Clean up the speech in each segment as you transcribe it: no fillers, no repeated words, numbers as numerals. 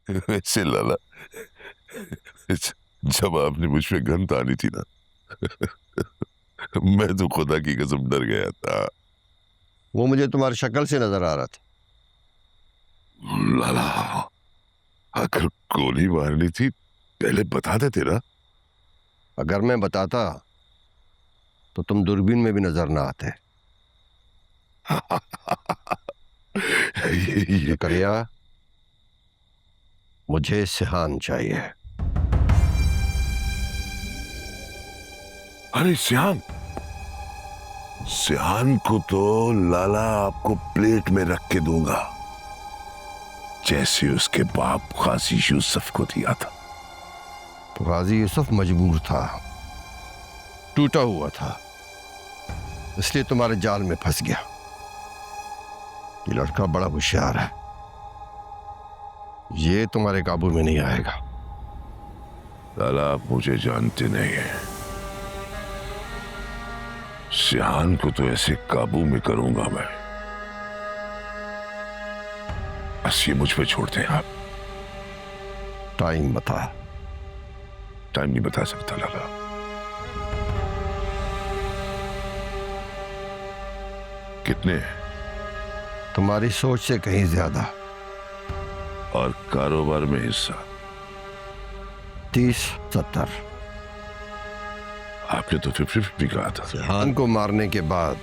वैसे लाला, जब आपने मुझ पे गन तानी थी ना, मैं तो खुदा की कसम डर गया था। वो मुझे तुम्हारी शक्ल से नजर आ रहा था। लाला, अगर गोली मारनी थी पहले बता देते ना। अगर मैं बताता तो तुम दूरबीन में भी नजर ना आते। जकरिया, मुझे सिहान चाहिए। अरे सिहान, सिहान को तो लाला आपको प्लेट में रख के दूंगा, जैसे उसके बाप गाजी यूसुफ को दिया था। तो गाजी यूसुफ मजबूर था, टूटा हुआ था, इसलिए तुम्हारे जाल में फंस गया। ये लड़का बड़ा होशियार है, ये तुम्हारे काबू में नहीं आएगा। लाला, आप मुझे जानते नहीं हैं। सिहान को तो ऐसे काबू में करूंगा मैं, बस ये मुझ पे छोड़ते हैं आप। टाइम बता। टाइम नहीं बता सकता लाला। कितने? तुम्हारी सोच से कहीं ज्यादा। और कारोबार में हिस्सा? 30-70। आपने तो 50-50 कहा था। सिहान को मारने के बाद,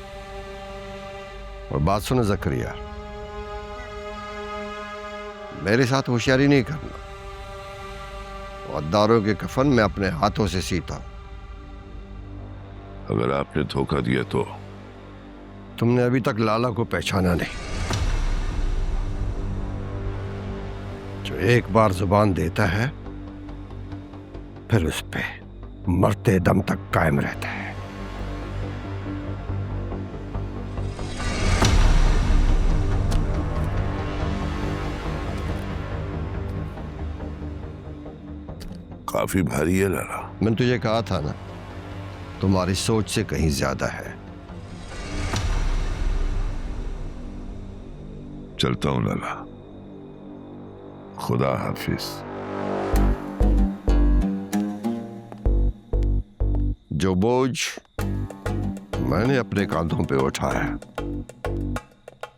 और बात सुनो जकरिया, मेरे साथ होशियारी नहीं करना। गद्दारों के कफन मैं अपने हाथों से सीता हूं। अगर आपने धोखा दिया तो? तुमने अभी तक लाला को पहचाना नहीं। जो एक बार जुबान देता है फिर उस पे मरते दम तक कायम रहता है। काफी भारी है लाला। मैंने तुझे कहा था ना, तुम्हारी सोच से कहीं ज्यादा है। चलता हूं लाला, खुदा हाफिज। जो बोझ मैंने अपने कांधों पे उठाया,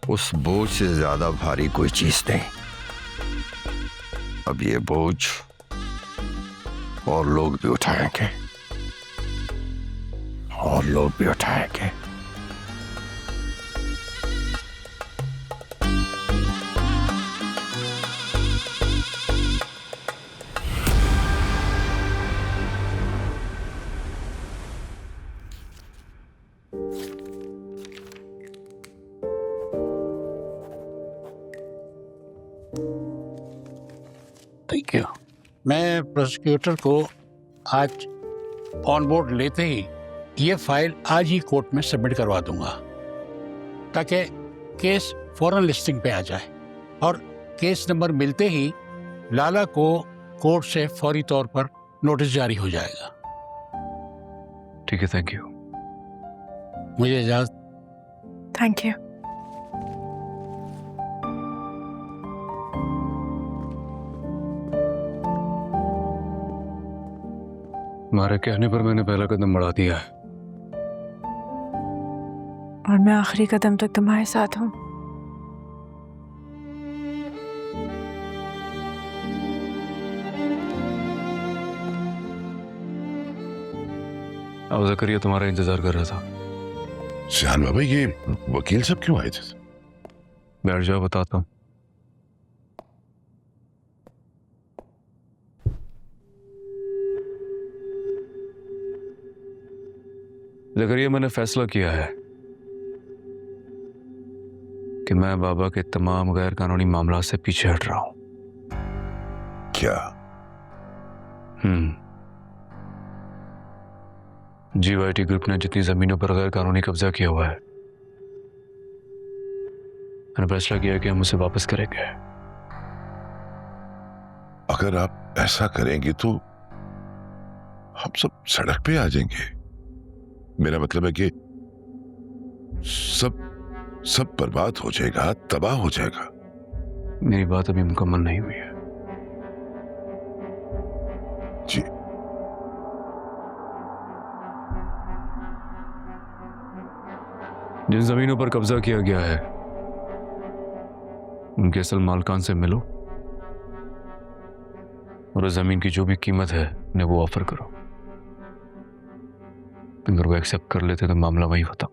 उस बोझ से ज्यादा भारी कोई चीज नहीं। अब ये बोझ और लोग भी उठाएंगे, और लोग भी उठाएंगे। Thank you. मैं प्रोसिक्यूटर को आज ऑन बोर्ड लेते ही ये फाइल आज ही कोर्ट में सबमिट करवा दूंगा, ताकि केस फौरन लिस्टिंग पे आ जाए, और केस नंबर मिलते ही लाला को कोर्ट से फौरी तौर पर नोटिस जारी हो जाएगा। ठीक है, थैंक यू। मुझे इजाजत। Thank you. तुम्हारे कहने पर मैंने पहला कदम बढ़ा दिया है, और मैं आखिरी कदम तक तुम्हारे साथ हूँ। अब जकरिया तुम्हारा इंतजार कर रहा था। सिहान बाबा, ये वकील सब क्यों आए थे? बैठ जाओ, बताता हूँ। जकरिया, मैंने फैसला किया है कि मैं बाबा के तमाम गैर कानूनी मामला से पीछे हट रहा हूं। क्या? जीवाईटी ग्रुप ने जितनी जमीनों पर गैर कानूनी कब्जा किया हुआ है, मैंने फैसला किया कि हम उसे वापस करेंगे। अगर आप ऐसा करेंगे तो हम सब सड़क पे आ जाएंगे। मेरा मतलब है कि सब बर्बाद हो जाएगा, तबाह हो जाएगा। मेरी बात अभी मुकम्मल नहीं हुई है। जिन जमीनों पर कब्जा किया गया है उनके असल मालकान से मिलो और उस जमीन की जो भी कीमत है उन्हें वो ऑफर करो। अगर वो एक्सेप्ट कर लेते तो मामला वही होता।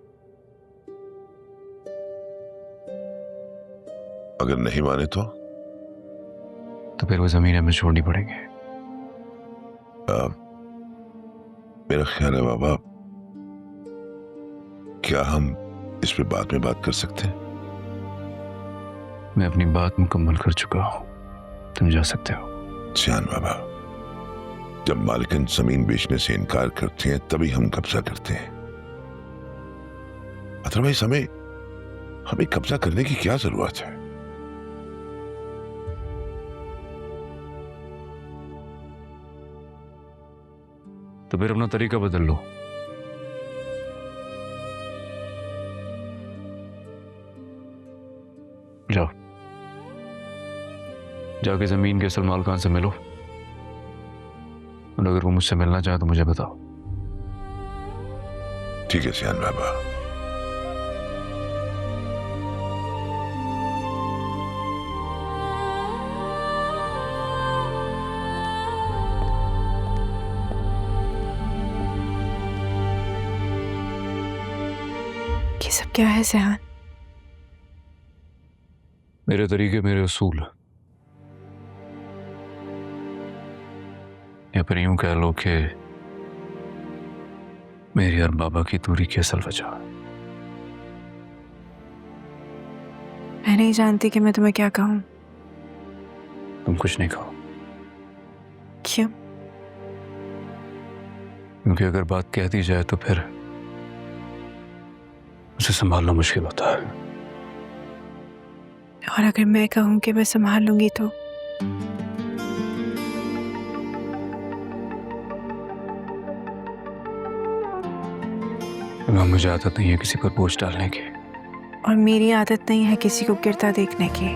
अगर नहीं माने तो फिर वो जमीन हमें छोड़नी पड़ेगी। मेरा ख्याल है बाबा, क्या हम इस पे बाद में बात कर सकते हैं? मैं अपनी बात मुकम्मल कर चुका हूं, तुम जा सकते हो। सियान बाबा, जब मालिकन जमीन बेचने से इनकार करते हैं तभी हम कब्जा करते हैं। अदरवाइज हमें कब्जा करने की क्या जरूरत है? तो फिर अपना तरीका बदल लो। जाओ, जाके जमीन के असल मालकान से मिलो और अगर वो मुझसे मिलना चाहे तो मुझे बताओ। ठीक है सियान बाबा। ये सब क्या है सेहान? मेरे तरीके, मेरे उसूल, या फिर यूं कह लो कि मेरी और बाबा की दूरी की असल वजह। मैं नहीं जानती कि मैं तुम्हें क्या कहूं। तुम कुछ नहीं कहो, क्यों? क्योंकि अगर बात कह दी जाए तो फिर उसे संभालना मुश्किल होता है। और अगर मैं कहूं कि मैं संभाल लूंगी तो? मुझे आदत नहीं है किसी पर बोझ डालने की। और मेरी आदत नहीं है किसी को गिरता देखने की।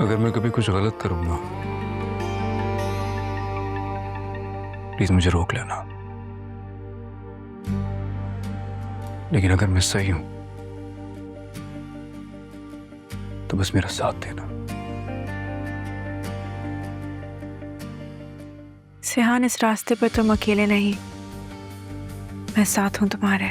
अगर मैं कभी कुछ गलत करूंगा प्लीज मुझे रोक लेना, लेकिन अगर मैं सही हूं तो बस मेरा साथ देना। सेहान, इस रास्ते पर तुम अकेले नहीं, मैं साथ हूं तुम्हारे।